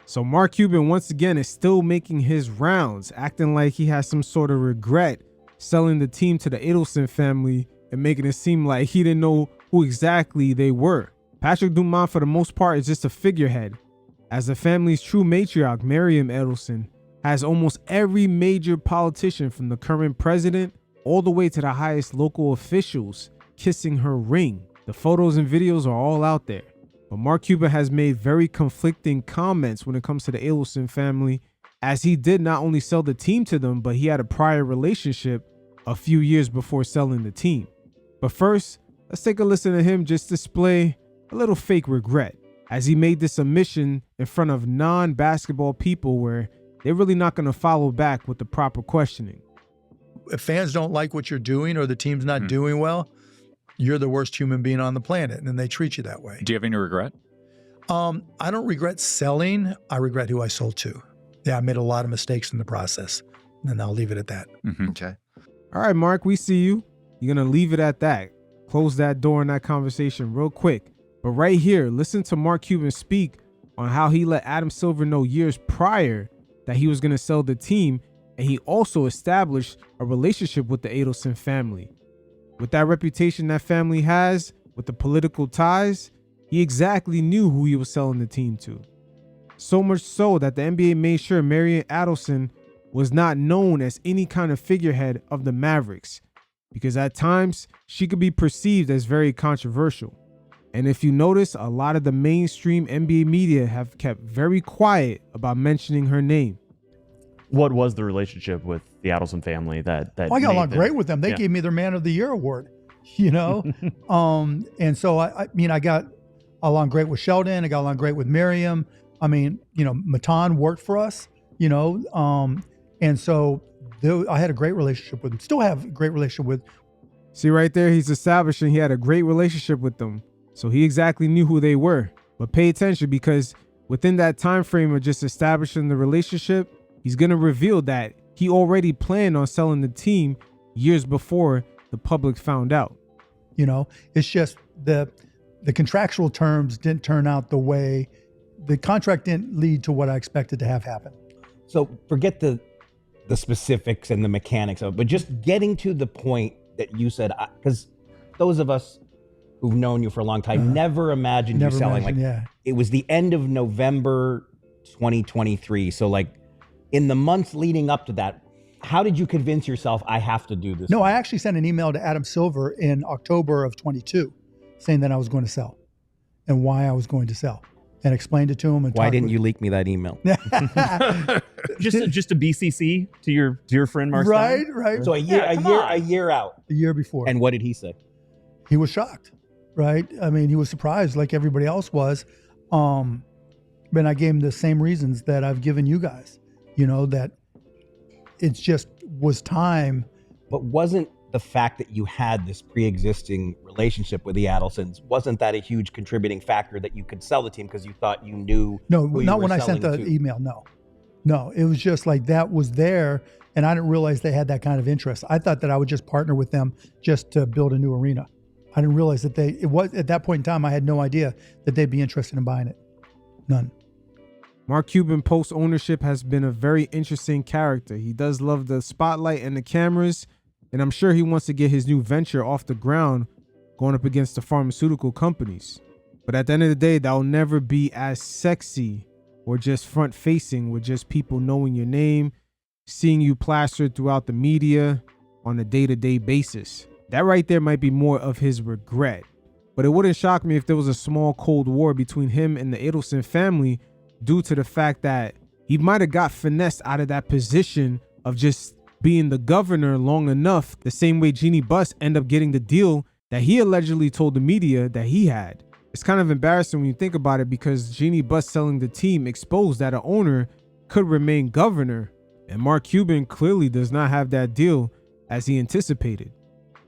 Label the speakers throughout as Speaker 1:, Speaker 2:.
Speaker 1: So Mark Cuban once again is still making his rounds, acting like he has some sort of regret selling the team to the Adelson family and making it seem like he didn't know who exactly they were. Patrick Dumont, for the most part, is just a figurehead, as the family's true matriarch, Miriam Adelson, has almost every major politician from the current president all the way to the highest local officials kissing her ring. The photos and videos are all out there. But Mark Cuban has made very conflicting comments when it comes to the Adelson family, as he did not only sell the team to them, but he had a prior relationship a few years before selling the team. But first, let's take a listen to him just display a little fake regret, as he made this admission in front of non-basketball people where they're really not going to follow back with the proper questioning.
Speaker 2: If fans don't like what you're doing or the team's not doing well, you're the worst human being on the planet, and they treat you that way.
Speaker 3: Do you have any regret?
Speaker 2: I don't regret selling. I regret who I sold to. Yeah, I made a lot of mistakes in the process, and I'll leave it at that.
Speaker 4: Okay.
Speaker 1: All right, Mark, we see you. You're going to leave it at that. Close that door in that conversation real quick. But right here, listen to Mark Cuban speak on how he let Adam Silver know years prior that he was going to sell the team, and he also established a relationship with the Adelson family. With that reputation that family has, with the political ties, he exactly knew who he was selling the team to. So much so that the NBA made sure Miriam Adelson was not known as any kind of figurehead of the Mavericks, because at times she could be perceived as very controversial. And if you notice, a lot of the mainstream NBA media have kept very quiet about mentioning her name.
Speaker 5: What was the relationship with the Adelson family that
Speaker 6: I got along great with them. They gave me their Man of the Year award, you know? And so I mean, I got along great with Sheldon. I got along great with Miriam. I mean, you know, Matan worked for us, you know? And so I had a great relationship with them. Still have a great relationship with.
Speaker 1: See right there, he's establishing he had a great relationship with them. So he exactly knew who they were. But pay attention, because within that time frame of just establishing the relationship, he's going to reveal that he already planned on selling the team years before the public found out.
Speaker 6: You know, it's just the contractual terms didn't turn out the way, the contract didn't lead to what I expected to have happen.
Speaker 4: So forget the specifics and the mechanics of it, but just getting to the point that you said, because those of us who've known you for a long time never imagined you selling. It was the end of November 2023. So like in the months leading up to that, how did you convince yourself I have to do this?
Speaker 6: No, I actually sent an email to Adam Silver in October of 22 saying that I was going to sell and why I was going to sell, and explained it to him. And
Speaker 4: why didn't you leak me that email?
Speaker 5: just a BCC to your friend Mark Stein?
Speaker 6: Right.
Speaker 4: So a year out.
Speaker 6: A year before.
Speaker 4: And what did he say?
Speaker 6: He was shocked, right? I mean, he was surprised like everybody else was. But I gave him the same reasons that I've given you guys, you know, that it just was time.
Speaker 4: But wasn't the fact that you had this pre-existing relationship with the Adelsons, wasn't that a huge contributing factor that you could sell the team because you thought you knew?
Speaker 6: No, not when I sent the email. No, it was just like that was there, and I didn't realize they had that kind of interest. I thought that I would just partner with them just to build a new arena. I didn't realize that it was at that point in time. I had no idea that they'd be interested in buying it. None.
Speaker 1: Mark Cuban post ownership has been a very interesting character. He does love the spotlight and the cameras, and I'm sure he wants to get his new venture off the ground, going up against the pharmaceutical companies. But at the end of the day, that will never be as sexy or just front facing with just people knowing your name, seeing you plastered throughout the media on a day-to-day basis. That right there might be more of his regret. But it wouldn't shock me if there was a small Cold War between him and the Adelson family due to the fact that he might have got finessed out of that position of just being the governor long enough, the same way Jeannie Buss ended up getting the deal that he allegedly told the media that he had. It's kind of embarrassing when you think about it, because Jeannie Buss selling the team exposed that an owner could remain governor, and Mark Cuban clearly does not have that deal as he anticipated.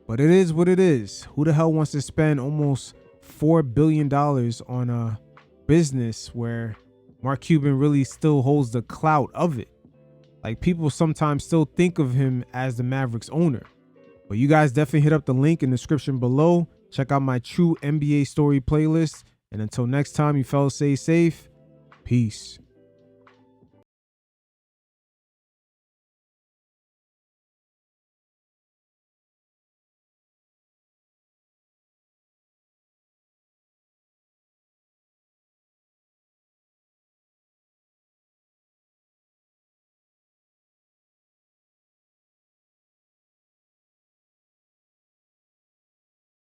Speaker 1: But it is what it is. Who the hell wants to spend almost $4 billion on a business where Mark Cuban really still holds the clout of it? Like, people sometimes still think of him as the Mavericks owner. But you guys definitely hit up the link in the description below. Check out my True NBA Story playlist. And until next time, you fellas stay safe. Peace.